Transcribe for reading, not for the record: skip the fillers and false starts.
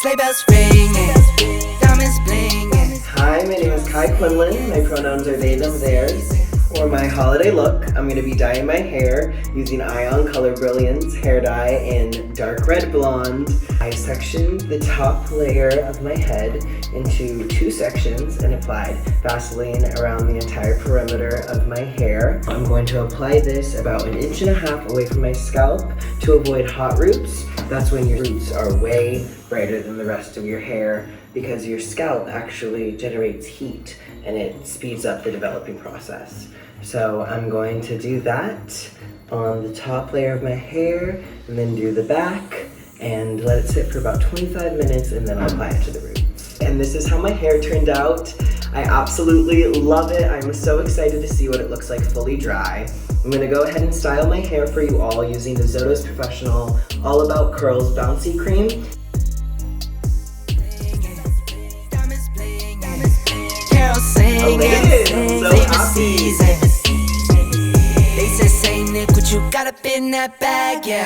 Sleigh bells ringing, diamonds blinging. Hi, my name is Kai Quinlan. My pronouns are they, them, theirs. For my holiday look, I'm going to be dyeing my hair using Ion Color Brilliance hair dye in dark red blonde. I sectioned the top layer of my head into two sections and applied Vaseline around the entire perimeter of my hair. I'm going to apply this about 1.5 inches away from my scalp to avoid hot roots. That's when your roots are way brighter than the rest of your hair because your scalp actually generates heat and it speeds up the developing process. So I'm going to do that on the top layer of my hair and then do the back and let it sit for about 25 minutes and then I'll apply it to the roots. And this is how my hair turned out. I absolutely love it. I'm so excited to see what it looks like fully dry. I'm gonna go ahead and style my hair for you all using the Zotos Professional All About Curls Bouncy Cream. Elated, I'm so happy. They say, Nick, what you got up in that bag, yeah.